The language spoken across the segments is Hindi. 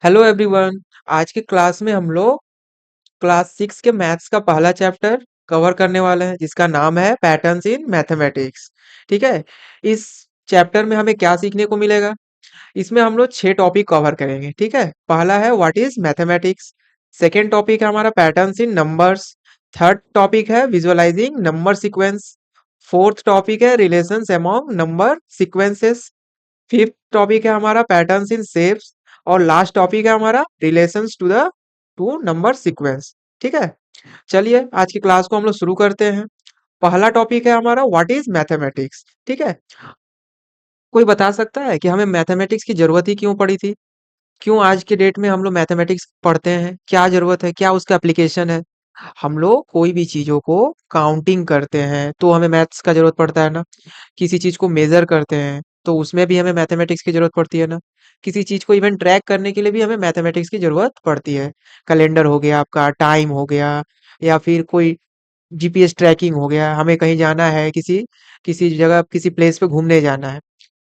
Hello everyone. आज के क्लास में हम लोग क्लास 6 के मैथ्स का पहला चैप्टर कवर करने वाले हैं जिसका नाम है पैटर्न्स इन मैथमेटिक्स। ठीक है। इस चैप्टर में हमें क्या सीखने को मिलेगा? इसमें हम लोग 6 टॉपिक कवर करेंगे। ठीक है। पहला है what is mathematics. Second topic है हमारा patterns in numbers. Third topic है visualising number sequence. Fourth topic है relations among number sequences. Fifth topic है हमारा पैटर्न्स इन शेप्स। और लास्ट टॉपिक है हमारा relations to the two number sequence. ठीक है। चलिए आज की क्लास को हम लोग शुरू करते हैं। पहला टॉपिक है हमारा व्हाट इज मैथमेटिक्स। ठीक है। कोई बता सकता है कि हमें मैथमेटिक्स की जरूरत ही क्यों पड़ी थी? क्यों आज के डेट में हम लोग मैथमेटिक्स पढ़ते हैं? क्या जरूरत है? क्या उसका एप्लीकेशन है? हम लोग कोई भी चीजों को काउंटिंग करते हैं तो हमें मैथ्स का जरूरत पड़ता है ना। किसी चीज को मेजर करते हैं तो उसमें भी हमें मैथमेटिक्स की जरूरत पड़ती है ना। किसी चीज को इवन ट्रैक करने के लिए भी हमें मैथमेटिक्स की जरूरत पड़ती है। कैलेंडर हो गया, आपका टाइम हो गया, या फिर कोई जीपीएस ट्रैकिंग हो गया, हमें कहीं जाना है, किसी किसी जगह किसी प्लेस पे घूमने जाना है,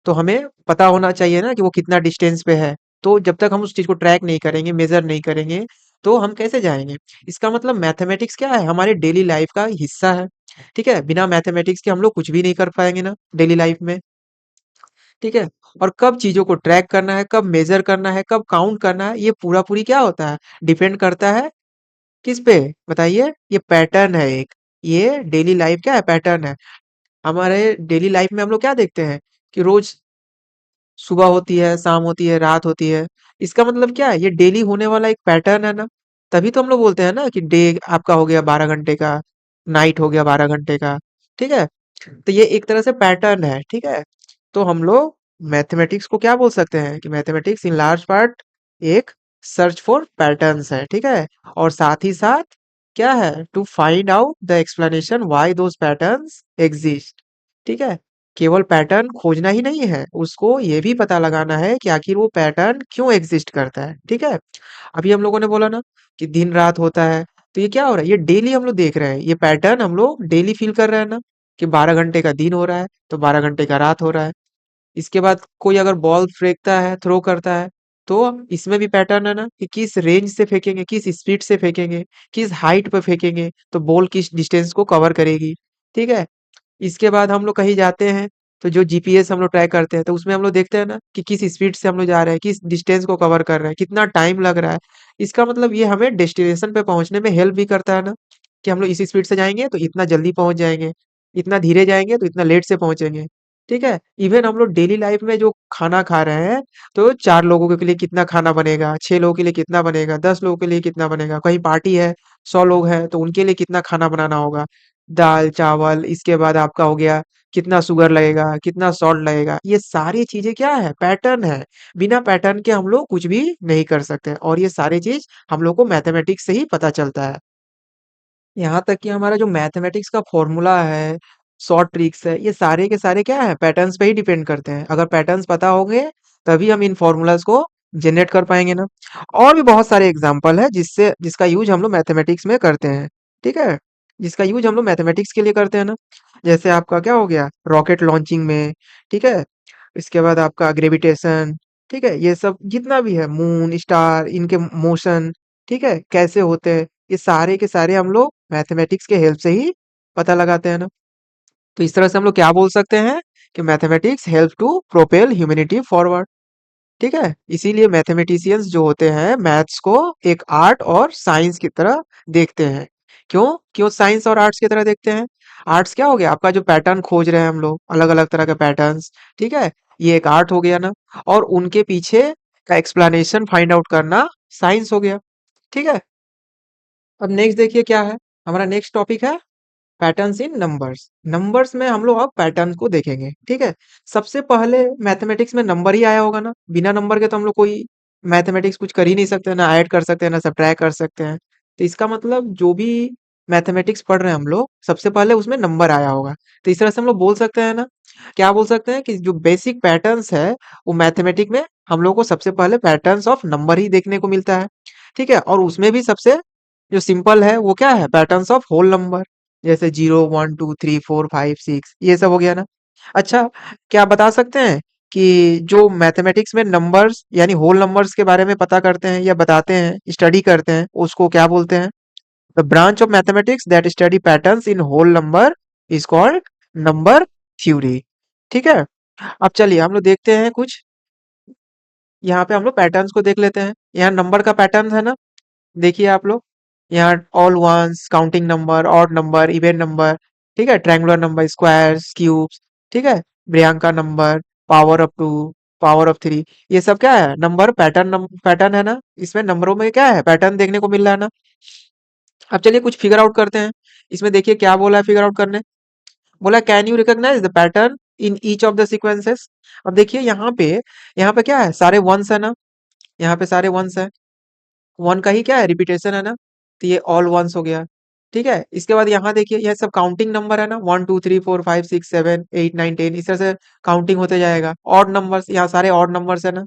तो हमें पता होना चाहिए ना कि वो कितना डिस्टेंस पे है। तो जब तक हम उस चीज को ट्रैक नहीं करेंगे, मेजर नहीं करेंगे, तो हम कैसे जाएंगे? इसका मतलब मैथमेटिक्स क्या है? हमारे डेली लाइफ का हिस्सा है। ठीक है। बिना मैथमेटिक्स के हम लोग कुछ भी नहीं कर पाएंगे ना डेली लाइफ में। ठीक है। और कब चीजों को ट्रैक करना है, कब मेजर करना है, कब काउंट करना है, ये पूरा पूरी क्या होता है? डिपेंड करता है किस पे? बताइए। ये पैटर्न है एक। ये डेली लाइफ क्या है? पैटर्न है। हमारे डेली लाइफ में हम लोग क्या देखते हैं कि रोज सुबह होती है, शाम होती है, रात होती है। इसका मतलब क्या है? ये डेली होने वाला एक पैटर्न है ना। तभी तो हम लोग बोलते हैं ना कि डे आपका हो गया 12 घंटे का, नाइट हो गया 12 घंटे का। ठीक है। तो ये एक तरह से पैटर्न है। ठीक है। तो हम लोग मैथमेटिक्स को क्या बोल सकते हैं कि मैथमेटिक्स इन लार्ज पार्ट एक सर्च फॉर पैटर्न्स है। ठीक है। और साथ ही साथ क्या है? To find out the explanation why those patterns exist. ठीक है। केवल पैटर्न खोजना ही नहीं है, उसको ये भी पता लगाना है कि आखिर वो पैटर्न क्यों एग्जिस्ट करता है। ठीक है। अभी हम लोगों ने बोला ना कि दिन रात होता है, तो ये क्या हो रहा है? ये डेली हम लोग देख रहे हैं, ये पैटर्न हम लोग डेली फील कर रहे हैं ना, कि 12 घंटे का दिन हो रहा है तो 12 घंटे का रात हो रहा है। इसके बाद कोई अगर बॉल फेंकता है, थ्रो करता है, तो इसमें भी पैटर्न है ना कि किस रेंज से फेंकेंगे, किस स्पीड से फेंकेंगे, किस हाइट पे फेंकेंगे तो बॉल किस डिस्टेंस को कवर करेगी। ठीक है। इसके बाद हम लोग कहीं जाते हैं तो जो जीपीएस हम लोग ट्रैक करते हैं तो उसमें हम लोग देखते हैं ना कि किस स्पीड से हम लोग जा रहे हैं, किस डिस्टेंस को कवर कर रहे हैं, कितना टाइम लग रहा है। इसका मतलब ये हमें डेस्टिनेशन पे पहुंचने में हेल्प भी करता है ना, कि हम लोग इसी स्पीड से जाएंगे तो इतना जल्दी पहुंच जाएंगे, इतना धीरे जाएंगे तो इतना लेट से पहुंचेंगे। ठीक है। इवन हम लोग डेली लाइफ में जो खाना खा रहे हैं, तो 4 लोगों के लिए कितना खाना बनेगा, 6 लोगों के लिए कितना बनेगा, 10 लोगों के लिए कितना बनेगा, कहीं पार्टी है, 100 लोग हैं तो उनके लिए कितना खाना बनाना होगा। दाल चावल, इसके बाद आपका हो गया कितना शुगर लगेगा, कितना सॉल्ट लगेगा, ये सारी चीजें क्या है? पैटर्न है। बिना पैटर्न के हम लोग कुछ भी नहीं कर सकते, और ये सारी चीज हम लोग को मैथमेटिक्स से ही पता चलता है। यहाँ तक कि हमारा जो मैथमेटिक्स का फॉर्मूला है, शॉर्ट ट्रिक्स है, ये सारे के सारे क्या है? पैटर्न्स पे ही डिपेंड करते हैं। अगर पैटर्न्स पता होंगे तभी हम इन फॉर्मूलाज को जनरेट कर पाएंगे ना। और भी बहुत सारे एग्जाम्पल है जिसका यूज हम लोग मैथमेटिक्स में करते हैं। ठीक है। जिसका यूज हम लोग मैथमेटिक्स के लिए करते हैं ना। जैसे आपका क्या हो गया? रॉकेट लॉन्चिंग में। ठीक है। इसके बाद आपका ग्रेविटेशन। ठीक है। ये सब जितना भी है, मून स्टार, इनके मोशन, ठीक है, कैसे होते हैं, ये सारे के सारे हम लोग मैथमेटिक्स के हेल्प से ही पता लगाते हैं ना। तो इस तरह से हम लोग क्या बोल सकते हैं कि mathematics help to propel humanity forward. ठीक है। इसीलिए मैथमेटिशियंस जो होते हैं मैथ्स को एक आर्ट और साइंस की तरह देखते हैं। क्यों क्यों साइंस और आर्ट्स की तरह देखते हैं? आर्ट्स क्या हो गया? आपका जो पैटर्न खोज रहे हैं हम लोग, अलग अलग तरह के पैटर्न्स। ठीक है। ये एक आर्ट हो गया ना। और उनके पीछे का एक्सप्लेनेशन फाइंड आउट करना साइंस हो गया। ठीक है। अब नेक्स्ट देखिए क्या है। हमारा नेक्स्ट टॉपिक है पैटर्न्स इन नंबर्स। नंबर्स में हम लोग अब पैटर्न को देखेंगे। ठीक है। सबसे पहले मैथमेटिक्स में नंबर ही आया होगा ना। बिना नंबर के तो हम लोग कोई मैथमेटिक्स कुछ कर ही नहीं सकते, ना ऐड कर सकते हैं, ना सब्ट्रैक्ट कर सकते हैं। तो इसका मतलब जो भी मैथमेटिक्स पढ़ रहे हैं हम लोग, सबसे पहले उसमें नंबर आया होगा। तो इस तरह से हम लोग बोल सकते हैं ना, क्या बोल सकते हैं कि जो बेसिक पैटर्न्स है वो मैथमेटिक में हम लोग को सबसे पहले पैटर्न्स ऑफ नंबर ही देखने को मिलता है। ठीक है। और उसमें भी सबसे जो सिंपल है वो क्या है? Patterns of whole number. जैसे 0 1 2 3 4 5 6, ये सब हो गया ना। अच्छा, क्या बता सकते हैं कि जो मैथमेटिक्स में नंबर्स यानी होल नंबर्स के बारे में पता करते हैं या बताते हैं, स्टडी करते हैं, उसको क्या बोलते हैं? The branch of mathematics that study patterns in whole number is called number theory. ठीक है। अब चलिए हम लोग देखते हैं कुछ, यहाँ पे हम लोग पैटर्न्स को देख लेते हैं। यहाँ नंबर का पैटर्न है ना, देखिए आप लोग, यहाँ all ones, counting number, odd number, even number, ठीक है, ट्रायंगुलर नंबर, स्क्वायर्स, क्यूब्स, ठीक है, ब्रियांका number, power of two, power of three, ये सब क्या है? नंबर पैटर्न, पैटर्न है ना, इसमें नंबरों में क्या है? पैटर्न देखने को मिल रहा है ना। अब चलिए कुछ फिगर आउट करते हैं। इसमें देखिए क्या बोला है फिगर आउट करने, बोला can you recognise the pattern in each of the sequences. अब देखिए यहाँ पे क्या है? सारे वंस है ना, यहाँ पे सारे वंस है, वन का ही क्या है? रिपीटेशन है ना, तो ये ऑल वंस हो गया। ठीक है, इसके बाद यहाँ देखिए यह सब काउंटिंग नंबर है ना, 1 2 3 4 5 6 7 8 9 10, इस तरह से काउंटिंग होते जाएगा। ऑड नंबर्स, यहाँ सारे ऑड नंबर्स है ना,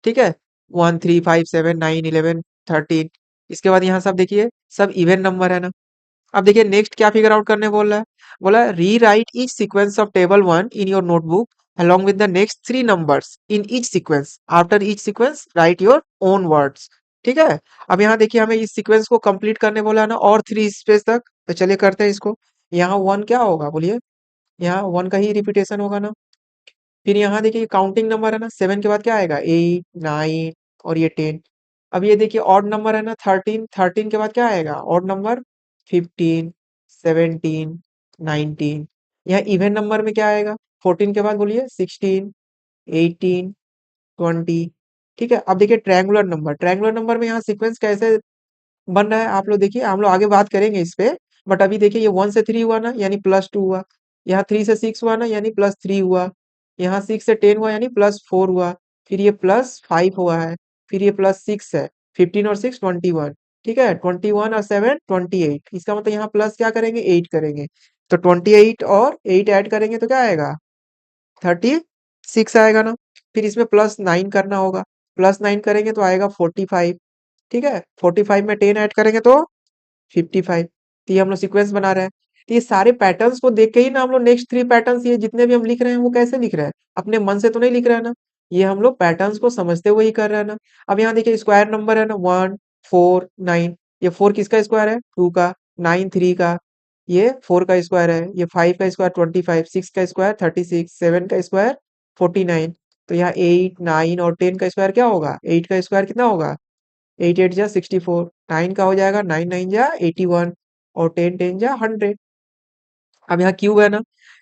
ठीक है, 1 3 5 7 9 11 13। इसके बाद यहाँ सब देखिए सब इवन नंबर है ना। अब देखिए नेक्स्ट क्या फिगर आउट करने बोल रहा है, बोला री right each sequence of table one in your notebook along with the next three numbers in each sequence. After each sequence, write your own words. ठीक है। अब यहाँ देखिए हमें इस सीक्वेंस को कंप्लीट करने बोला है ना, और 3 स्पेस तक, तो चलिए करते हैं इसको। यहाँ 1 क्या होगा बोलिए, यहाँ 1 का ही रिपीटेशन होगा ना। फिर यहाँ देखिए काउंटिंग नंबर है ना, 7 के बाद क्या आएगा? 8 9 और ये 10। अब ये देखिए ऑड नंबर है ना, 13, 13 के बाद क्या आएगा? Odd number, 15 17 19। यहाँ इवन नंबर में क्या आएगा? 14 के बाद बोलिए 16 18 20। ठीक है। अब देखिए ट्रायंगुलर नंबर, ट्रायंगुलर नंबर में यहाँ सीक्वेंस कैसे बन रहा है आप लोग देखिए, हम लोग आगे बात करेंगे इस पे। बट अभी देखिए ये 1 से 3 हुआ ना, यानी +2 हुआ। यहाँ 3 से 6 हुआ ना, यानी +3 हुआ। यहाँ 6 से 10 हुआ, यानी +4 हुआ। फिर ये +5 हुआ है। फिर ये +6 है। 15 और 6 21। ठीक है, 21 और 7 28। इसका मतलब यहाँ प्लस क्या करेंगे? 8 करेंगे। तो 28 और 8 ऐड करेंगे तो क्या आएगा? 36 आएगा ना। फिर इसमें +9 करना होगा, +9 करेंगे तो आएगा 45। ठीक है, 45 में 10 ऐड करेंगे तो 55। तो ये हम लोग सीक्वेंस बना रहे हैं। तो ये सारे पैटर्न्स को देख के ही ना हम लोग नेक्स्ट 3 पैटर्न्स, ये जितने भी हम लिख रहे हैं वो कैसे लिख रहे हैं? अपने मन से तो नहीं लिख रहे हैं ना, ये हम लोग पैटर्न्स को समझते हुए ही कर रहे हैं ना। अब यहाँ देखिए स्क्वायर नंबर है ना, 1 4 9। ये 4 किसका स्क्वायर है? 2 का। 9 3 का। ये 4 का स्क्वायर है। ये 5 का स्क्वायर 25, 6 का स्क्वायर 36, 7 का स्क्वायर 49। तो यहाँ 8 9 और 10 का स्क्वायर क्या होगा? 8 का स्क्वायर कितना होगा? 8 8 जा 64। 9 का हो जाएगा 9 9 जा 81 और 10 10 जा 100। अब यहाँ क्यूब है ना,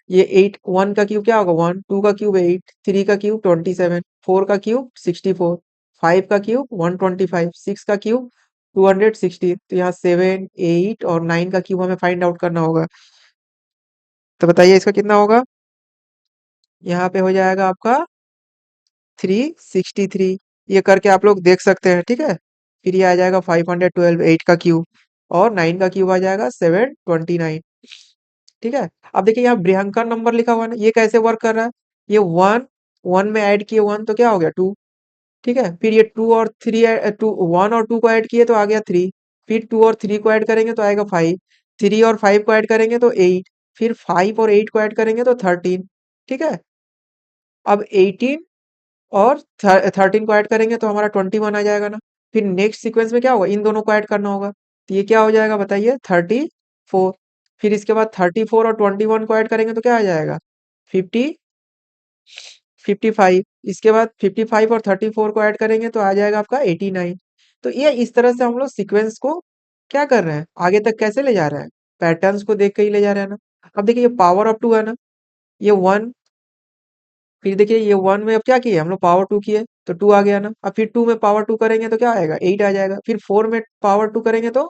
ये 8 1 का क्यूब क्या होगा? 1 2 का क्यूब 8 3 का क्यूब 27 4 का क्यूब 64 5 का क्यूब 125 6 का क्यूब 260। तो यहाँ 7 8 और 9 का क्यूब हमें फाइंड आउट करना होगा। तो बताइए इसका कितना होगा? यहाँ पे हो जाएगा आपका 363। ये करके आप लोग देख सकते हैं। ठीक है, फिर ये आ जाएगा 512 8 का क्यूब, और 9 का क्यूब आ जाएगा 729। ठीक है। अब देखिए यहाँ बृहंकर नंबर लिखा हुआ है ना, ये कैसे वर्क कर रहा है? ये 1 1 में ऐड किए 1 तो क्या हो गया? 2। ठीक है, फिर ये 2 और 3 2 1 और 2 को ऐड किए तो आ गया 3। फिर 2 और 3 को ऐड करेंगे तो आएगा 5। 3 और 5 को ऐड करेंगे तो 8। फिर 5 और 8 को ऐड करेंगे तो 13। ठीक है, अब 18 और 13 को ऐड करेंगे तो हमारा 21 आ जाएगा ना। फिर नेक्स्ट सीक्वेंस में क्या होगा? इन दोनों को ऐड करना होगा, तो ये क्या हो जाएगा बताइए? 34। फिर इसके बाद 34 और 21 को ऐड करेंगे तो क्या आ जाएगा? 50 55। इसके बाद 55 और 34 को ऐड करेंगे तो आ जाएगा आपका 89। तो ये इस तरह से हम लोग सीक्वेंस को क्या कर रहे हैं? आगे तक कैसे ले जा रहे हैं? पैटर्न्स को देख के ही ले जा रहे हैं ना। अब देखिए ये पावर ऑफ 2 है ना, ये 1। फिर देखिए ये 1 में अब क्या किए हम लोग? पावर 2 किए तो 2 आ गया ना। अब फिर 2 में पावर 2 करेंगे तो क्या आएगा? 8 आ जाएगा। फिर 4 में पावर 2 करेंगे तो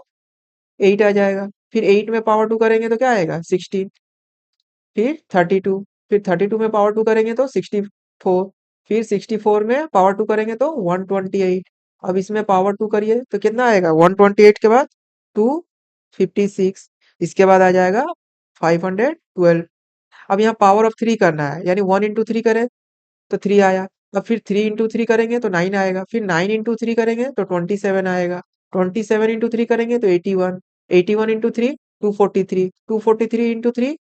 8 आ जाएगा। फिर 8 में पावर 2 करेंगे तो क्या आएगा? 16। फिर 32। फिर 32 में पावर 2 करेंगे तो 64। फिर 64 में पावर 2 करेंगे तो 128। अब इसमें पावर 2 करिए तो कितना आएगा? 128 के बाद 256। इसके बाद आ जाएगा 512। अब यहाँ पावर ऑफ 3 करना है, यानी 1 इंटू 3 करें तो 3 आया। अब फिर 3 इंटू 3 करेंगे तो 9 आएगा। फिर 9 इंटू 3 करेंगे तो 27 आएगा। 27 इंटू 3 करेंगे तो 81। 81 इंटू 3 243। 243 इंटू 3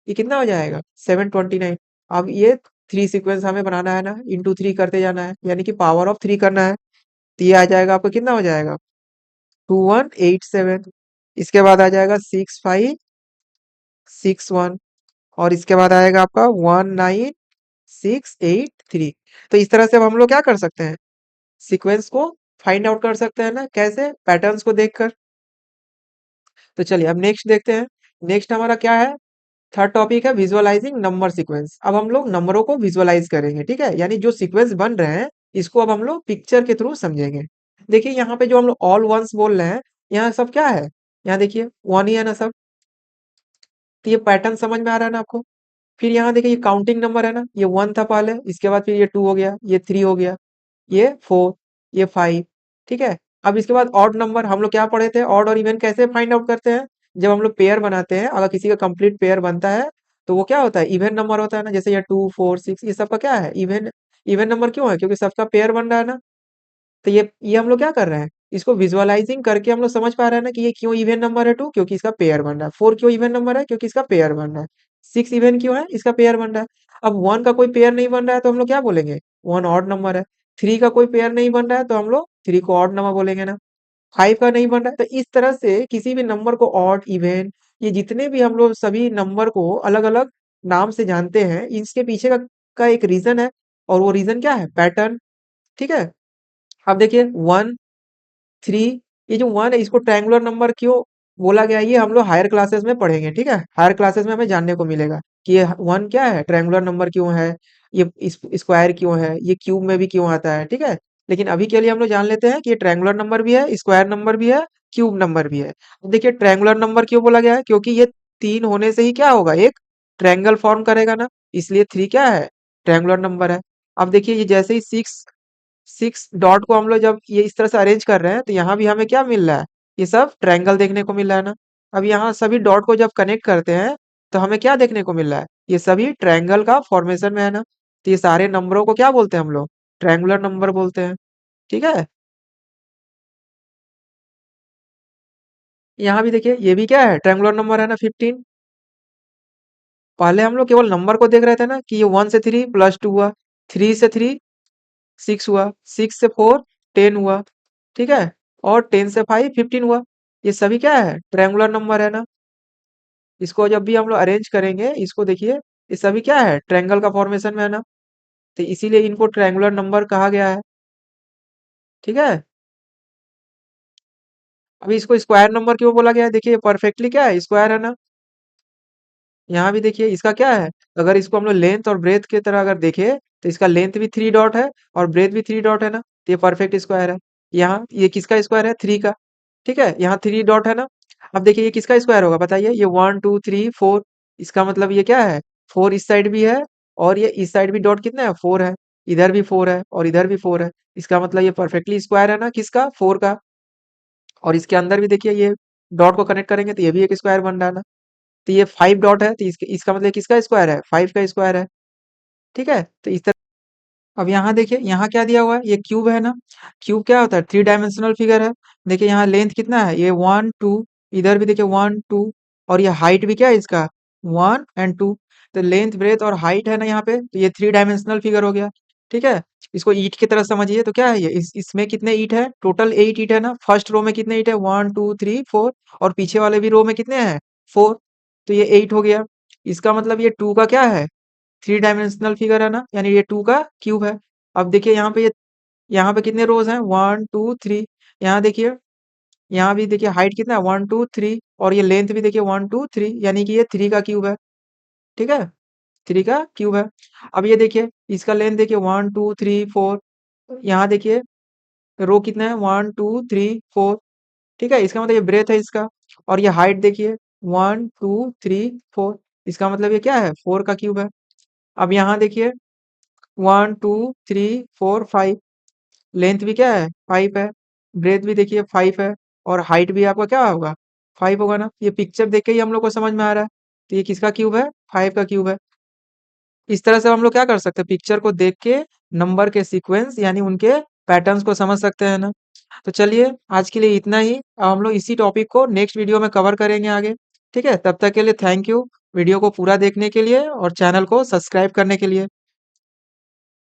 ये कितना हो जाएगा? 729। अब ये 3 सीक्वेंस हमें बनाना है ना, इंटू 3 करते जाना है, यानी कि पावर ऑफ 3 करना है। तो ये आ जाएगा आपका कितना हो जाएगा 2187। इसके बाद आ जाएगा 6561 और इसके बाद आएगा आपका 19683। तो इस तरह से अब हम लोग क्या कर सकते हैं, सीक्वेंस को फाइंड आउट कर सकते हैं ना, कैसे, पैटर्न्स को देखकर। तो चलिए अब नेक्स्ट देखते हैं। नेक्स्ट हमारा क्या है, थर्ड टॉपिक है विजुअलाइजिंग नंबर सीक्वेंस। अब हम लोग नंबरों को विजुअलाइज करेंगे, ठीक है, यानी जो सीक्वेंस बन रहे हैं इसको अब हम लोग पिक्चर के थ्रू समझेंगे। देखिए यहाँ पे जो हम लोग ऑल वंस बोल रहे हैं, यहाँ सब क्या है, यहाँ देखिए वन ही है ना सब। तो ये पैटर्न समझ में आ रहा है ना आपको। फिर यहाँ देखिए ये काउंटिंग नंबर है ना, ये वन था पहले, इसके बाद फिर ये टू हो गया, ये थ्री हो गया, ये फोर, ये फाइव, ठीक है। अब इसके बाद ऑड नंबर हम लोग क्या पढ़े थे, ऑड और इवन कैसे फाइंड आउट करते हैं, जब हम लोग पेयर बनाते हैं, अगर किसी का कंप्लीट पेयर बनता है तो वो क्या होता है, इवन नंबर होता है ना, जैसे ये 2 4 6, ये सबका क्या है, इवन। इवन नंबर क्यों है, क्योंकि सबका पेयर बन रहा है ना। तो ये हम लोग क्या कर रहे हैं, इसको विजुअलाइजिंग करके हम लोग समझ पा रहे हैं ना कि ये क्यों इवन नंबर है, टू क्योंकि इसका पेयर बन रहा है, फोर क्यों इवन नंबर है, क्योंकि इसका पेयर बन रहा है, सिक्स इवन क्यों है, इसका पेयर बन रहा है। अब वन का कोई पेयर नहीं बन रहा है तो हम लोग क्या बोलेंगे, वन ऑड नंबर है। थ्री का कोई पेयर नहीं बन रहा है तो हम लोग थ्री को ऑड नंबर बोलेंगे ना। फाइव का नहीं बन रहा है, तो इस तरह से किसी भी नंबर को ऑड इवन, ये जितने भी हम लोग सभी नंबर को अलग अलग नाम से जानते हैं, इसके पीछे का एक रीजन है, और वो रीजन क्या है, पैटर्न, ठीक है। अब देखिए वन, थ्री, ये जो वन है इसको ट्रायंगुलर नंबर क्यों बोला गया है, ये हम लोग हायर क्लासेस में पढ़ेंगे, ठीक है। हायर क्लासेस में हमें जानने को मिलेगा कि ये वन क्या है, ट्रायंगुलर नंबर क्यों है, ये स्क्वायर क्यों है, ये क्यूब में भी क्यों आता है, ठीक है। लेकिन अभी के लिए हम लोग जान लेते हैं कि ये ट्रायंगुलर नंबर भी है, स्क्वायर नंबर भी है, क्यूब नंबर भी है। अब देखिए ट्रायंगुलर नंबर क्यों बोला गया है, क्योंकि ये तीन होने से ही क्या होगा, एक ट्रायंगल फॉर्म करेगा ना, इसलिए थ्री क्या है, ट्रायंगुलर नंबर है। अब देखिए ये जैसे ही सिक्स, सिक्स डॉट को हम लोग जब ये इस तरह से अरेंज कर रहे हैं तो यहाँ भी हमें क्या मिल रहा है, ये सब ट्रायंगल देखने को मिल रहा है ना। अब यहाँ सभी डॉट को जब कनेक्ट करते हैं तो हमें क्या देखने को मिल रहा है, ये सभी ट्रायंगल का फॉर्मेशन में है ना। तो ये सारे नंबरों को क्या बोलते हैं हम लोग, ट्रायंगुलर नंबर बोलते हैं, ठीक है। यहाँ भी देखिए ये भी क्या है, ट्रायंगुलर नंबर है ना 15। पहले हम लोग केवल नंबर को देख रहे थे ना कि ये वन से थ्री प्लस टू हुआ, थ्री से थ्री सिक्स हुआ, सिक्स से फोर 10 हुआ, ठीक है, और 10 से फाइव 15 हुआ। ये सभी क्या है, ट्रायंगुलर नंबर है ना। इसको जब भी हम लोग अरेंज करेंगे, इसको देखिए ये सभी क्या है, ट्रायंगल का फॉर्मेशन में है ना। तो इसीलिए इनको ट्रायंगुलर नंबर कहा गया है, ठीक है। अभी इसको स्क्वायर नंबर क्यों बोला गया है, देखिए परफेक्टली क्या है, स्क्वायर है ना। यहाँ भी देखिए इसका क्या है, अगर इसको हम लोग लेंथ और ब्रेथ की तरह अगर देखें तो इसका लेंथ भी थ्री डॉट है और ब्रेथ भी थ्री डॉट है ना, तो ये परफेक्ट स्क्वायर है। यहाँ ये किसका स्क्वायर है, थ्री का, ठीक है, यहाँ थ्री डॉट है ना। अब देखिए ये किसका स्क्वायर होगा बताइए, ये वन टू थ्री फोर, इसका मतलब ये क्या है, फोर इस साइड भी है और ये इस साइड भी डॉट कितना है, फोर है, इधर भी फोर है और इधर भी फोर है। इसका मतलब ये परफेक्टली स्क्वायर है ना, किसका, फोर का। और इसके अंदर भी देखिए ये डॉट को कनेक्ट करेंगे तो ये भी एक स्क्वायर बन रहा है ना। तो ये 5 डॉट है तो इसका मतलब किसका स्क्वायर है, 5 का स्क्वायर है, ठीक है। तो इस तरह अब यहाँ देखिए यहाँ क्या दिया हुआ है, ये क्यूब है ना। क्यूब क्या होता है, थ्री डायमेंशनल फिगर है। देखिए यहाँ लेंथ कितना है, ये वन टू, इधर भी देखिए वन टू, और ये हाइट भी क्या है इसका, वन एंड टू। तो लेंथ ब्रेथ और हाइट है ना यहाँ पे, तो ये थ्री डायमेंशनल फिगर हो गया, ठीक है। इसको ईट की तरह समझिए, तो क्या है ये, इसमें कितने ईट है, टोटल 8 ईट है ना। फर्स्ट रो में कितने ईट है, वन टू थ्री फोर, और पीछे वाले भी रो में कितने हैं, फोर। तो ये 8 हो गया। इसका मतलब ये टू का क्या है, थ्री डायमेंशनल फिगर है ना, यानी ये टू का क्यूब है। अब देखिए यहाँ पे ये, यहाँ पे कितने रोज हैं, वन टू थ्री। यहाँ देखिए, यहाँ भी देखिए हाइट कितना है, वन टू थ्री, और ये लेंथ भी देखिए वन टू थ्री, यानी कि ये थ्री का क्यूब है, ठीक है, थ्री का क्यूब है। अब ये देखिए इसका लेंथ देखिए वन टू थ्री फोर, यहाँ देखिए रो कितना है, वन टू थ्री फोर, ठीक है। इसका मतलब ये ब्रेथ है इसका, और ये हाइट देखिए वन टू थ्री फोर, इसका मतलब ये क्या है, फोर का क्यूब है। अब यहाँ देखिए one two three four five, length भी क्या है, फाइव है, ब्रेथ भी देखिए फाइव है, और हाइट भी आपका क्या होगा, फाइव होगा ना। ये पिक्चर देख के ही हम लोग को समझ में आ रहा है। तो ये किसका क्यूब है, फाइव का क्यूब है। इस तरह से हम लोग क्या कर सकते हैं, पिक्चर को देख के नंबर के सीक्वेंस यानी उनके पैटर्न्स को समझ सकते हैं ना। तो चलिए आज के लिए इतना ही, अब हम लोग इसी टॉपिक को नेक्स्ट वीडियो में कवर करेंगे आगे, ठीक है। तब तक के लिए थैंक यू वीडियो को पूरा देखने के लिए और चैनल को सब्सक्राइब करने के लिए।